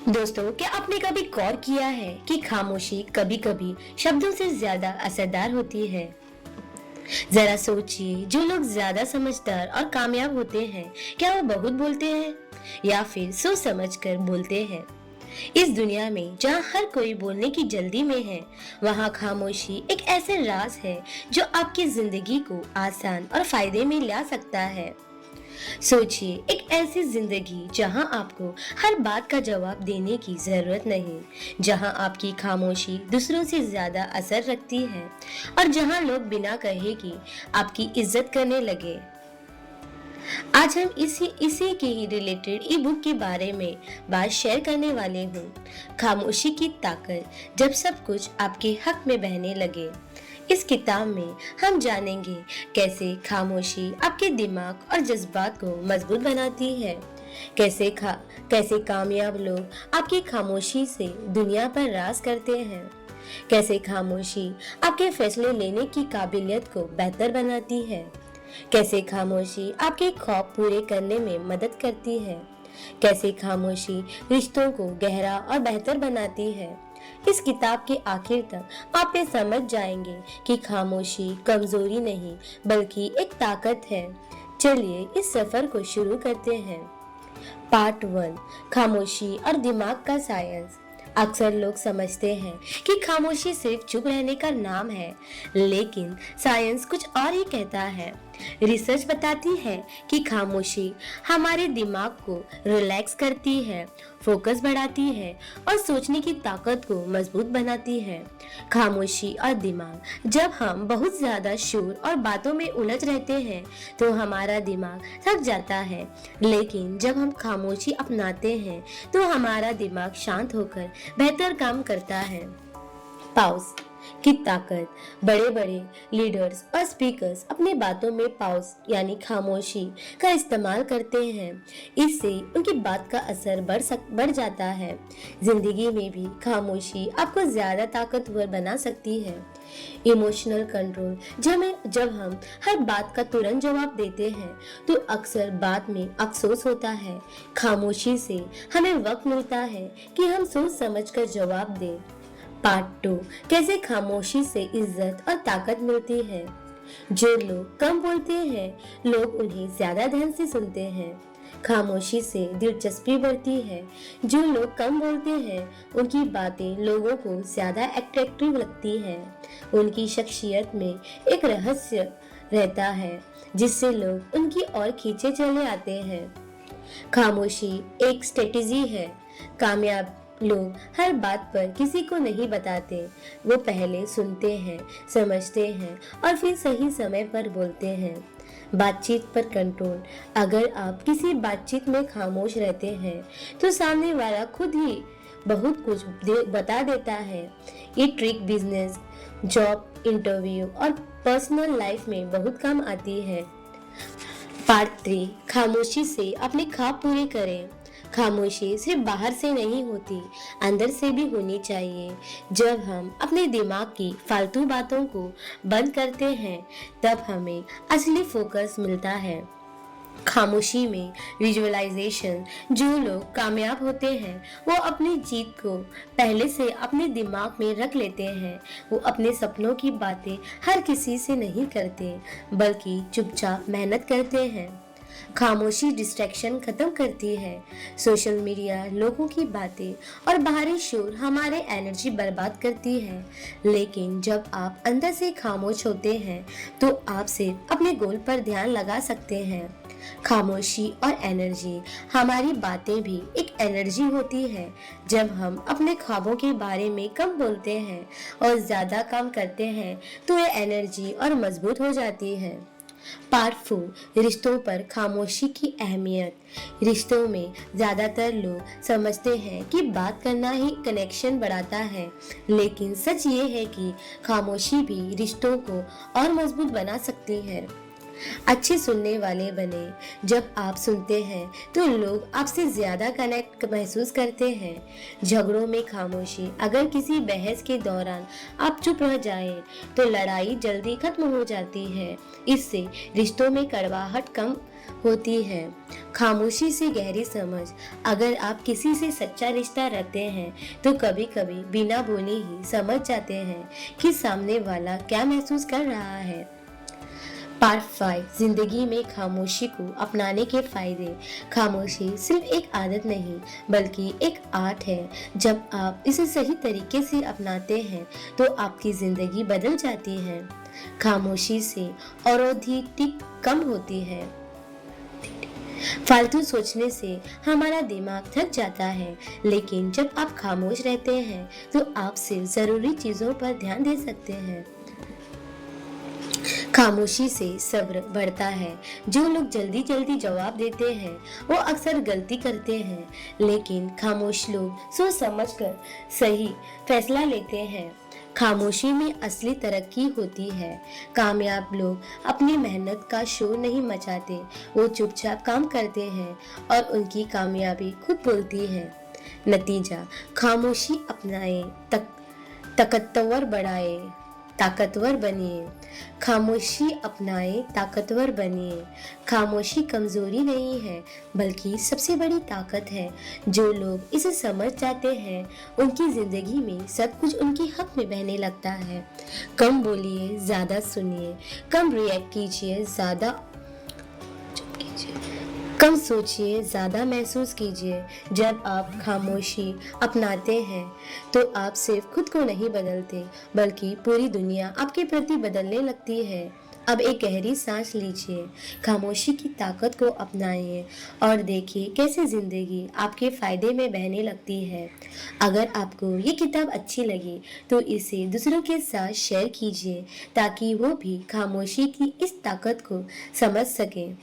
दोस्तों, क्या आपने कभी गौर किया है कि खामोशी कभी कभी शब्दों से ज्यादा असरदार होती है। जरा सोचिए, जो लोग ज्यादा समझदार और कामयाब होते हैं, क्या वो बहुत बोलते हैं या फिर सोच समझ कर बोलते हैं। इस दुनिया में जहाँ हर कोई बोलने की जल्दी में है, वहाँ खामोशी एक ऐसे राज है जो आपकी जिंदगी को आसान और फायदे में ला सकता है। सोचिए, एक ऐसी जिंदगी जहां आपको हर बात का जवाब देने की जरूरत नहीं, जहां आपकी खामोशी दूसरों से ज्यादा असर रखती है और जहां लोग बिना कहे कि आपकी इज्जत करने लगे। आज हम इसी के ही रिलेटेड ई बुक के बारे में बात शेयर करने वाले हूँ। खामोशी की ताकत, जब सब कुछ आपके हक में बहने लगे। इस किताब में हम जानेंगे कैसे खामोशी आपके दिमाग और जज्बात को मजबूत बनाती है, कैसे कामयाब लोग आपकी खामोशी से दुनिया पर राज करते हैं, कैसे खामोशी आपके फैसले लेने की काबिलियत को बेहतर बनाती है, कैसे खामोशी आपके ख्वाब पूरे करने में मदद करती है, कैसे खामोशी रिश्तों को गहरा और बेहतर बनाती है। इस किताब के आखिर तक आप ये समझ जाएंगे कि खामोशी कमजोरी नहीं बल्कि एक ताकत है। चलिए इस सफर को शुरू करते हैं। पार्ट 1, खामोशी और दिमाग का साइंस। अक्सर लोग समझते हैं कि खामोशी सिर्फ चुप रहने का नाम है, लेकिन साइंस कुछ और ही कहता है। रिसर्च बताती है कि खामोशी हमारे दिमाग को रिलैक्स करती है, फोकस बढ़ाती है और सोचने की ताकत को मजबूत बनाती है। खामोशी और दिमाग, जब हम बहुत ज्यादा शोर और बातों में उलझ रहते हैं तो हमारा दिमाग थक जाता है, लेकिन जब हम खामोशी अपनाते हैं तो हमारा दिमाग शांत होकर बेहतर काम करता है। पाउस की ताकत। बड़े बड़े लीडर्स और स्पीकर्स अपने बातों में पाउस यानी खामोशी का इस्तेमाल करते हैं। इससे उनकी बात का असर बढ़ जाता है। जिंदगी में भी खामोशी आपको ज्यादा ताकतवर बना सकती है। Emotional control. जब हम हर बात का तुरंत जवाब देते हैं तो अक्सर बाद में अफसोस होता है। खामोशी से हमें वक्त मिलता है कि हम सोच समझकर जवाब दें। पार्ट 2, कैसे खामोशी से इज्जत और ताकत मिलती है। जो लोग कम बोलते हैं, लोग उन्हें ज्यादा ध्यान से सुनते हैं। खामोशी से दिलचस्पी बढ़ती है। जो लोग कम बोलते हैं, उनकी बातें लोगों को ज्यादा अट्रैक्टिव लगती हैं। उनकी शख्सियत में एक रहस्य रहता है जिससे लोग उनकी ओर खींचे चले आते हैं। खामोशी एक स्ट्रेटेजी है। कामयाब लोग हर बात पर किसी को नहीं बताते। वो पहले सुनते हैं, समझते हैं और फिर सही समय पर बोलते हैं। बातचीत पर कंट्रोल। अगर आप किसी बातचीत में खामोश रहते हैं तो सामने वाला खुद ही बहुत कुछ बता देता है। ये ट्रिक बिजनेस, जॉब, इंटरव्यू और पर्सनल लाइफ में बहुत काम आती है। पार्ट 3, खामोशी से अपने ख्वाब पूरे करें। खामोशी सिर्फ बाहर से नहीं होती, अंदर से भी होनी चाहिए। जब हम अपने दिमाग की फालतू बातों को बंद करते हैं, तब हमें असली फोकस मिलता है। खामोशी में विजुअलाइजेशन। जो लोग कामयाब होते हैं वो अपनी जीत को पहले से अपने दिमाग में रख लेते हैं। वो अपने सपनों की बातें हर किसी से नहीं करते, बल्कि चुपचाप मेहनत करते हैं। खामोशी डिस्ट्रैक्शन खत्म करती है। सोशल मीडिया, लोगों की बातें और बाहरी शोर हमारे एनर्जी बर्बाद करती है, लेकिन जब आप अंदर से खामोश होते हैं तो आप सिर्फ अपने गोल पर ध्यान लगा सकते हैं। खामोशी और एनर्जी। हमारी बातें भी एक एनर्जी होती है। जब हम अपने ख्वाबों के बारे में कम बोलते हैं और ज्यादा काम करते हैं तो ये एनर्जी और मजबूत हो जाती है। पार्ट 4, रिश्तों पर खामोशी की अहमियत। रिश्तों में ज्यादातर लोग समझते हैं कि बात करना ही कनेक्शन बढ़ाता है, लेकिन सच ये है कि खामोशी भी रिश्तों को और मजबूत बना सकती है। अच्छे सुनने वाले बने। जब आप सुनते हैं तो लोग आपसे ज्यादा कनेक्ट महसूस करते हैं। झगड़ों में खामोशी। अगर किसी बहस के दौरान आप चुप रह जाएं, तो लड़ाई जल्दी खत्म हो जाती है। इससे रिश्तों में कड़वाहट कम होती है। खामोशी से गहरी समझ। अगर आप किसी से सच्चा रिश्ता रखते हैं तो कभी कभी बिना बोले ही समझ जाते हैं कि सामने वाला क्या महसूस कर रहा है। पार्ट 5, जिंदगी में खामोशी को अपनाने के फायदे। खामोशी सिर्फ एक आदत नहीं बल्कि एक आर्ट है। जब आप इसे सही तरीके से अपनाते हैं तो आपकी जिंदगी बदल जाती है। खामोशी से औद्योगिक कम होती है। फालतू सोचने से हमारा दिमाग थक जाता है, लेकिन जब आप खामोश रहते हैं तो आप सिर्फ जरूरी चीजों पर ध्यान दे सकते हैं। खामोशी से सब्र बढ़ता है। जो लोग जल्दी जल्दी जवाब देते हैं वो अक्सर गलती करते हैं, लेकिन खामोश लोग सोच समझकर सही फैसला लेते हैं। खामोशी में असली तरक्की होती है। कामयाब लोग अपनी मेहनत का शोर नहीं मचाते, वो चुपचाप काम करते हैं और उनकी कामयाबी खुद बोलती है। नतीजा, खामोशी अपनाएं, ताकतवर बनिए। खामोशी अपनाएं, ताकतवर बनिए। खामोशी कमजोरी नहीं है बल्कि सबसे बड़ी ताकत है। जो लोग इसे समझ जाते हैं उनकी जिंदगी में सब कुछ उनके हक में बहने लगता है। कम बोलिए, ज्यादा सुनिए। कम रिएक्ट कीजिए, ज्यादा कम सोचिए, ज्यादा महसूस कीजिए। जब आप खामोशी अपनाते हैं तो आप सिर्फ खुद को नहीं बदलते बल्कि पूरी दुनिया आपके प्रति बदलने लगती है। अब एक गहरी सांस लीजिए, खामोशी की ताकत को अपनाइए और देखिए कैसे जिंदगी आपके फायदे में बहने लगती है। अगर आपको ये किताब अच्छी लगी तो इसे दूसरों के साथ शेयर कीजिए ताकि वो भी खामोशी की इस ताकत को समझ सकें।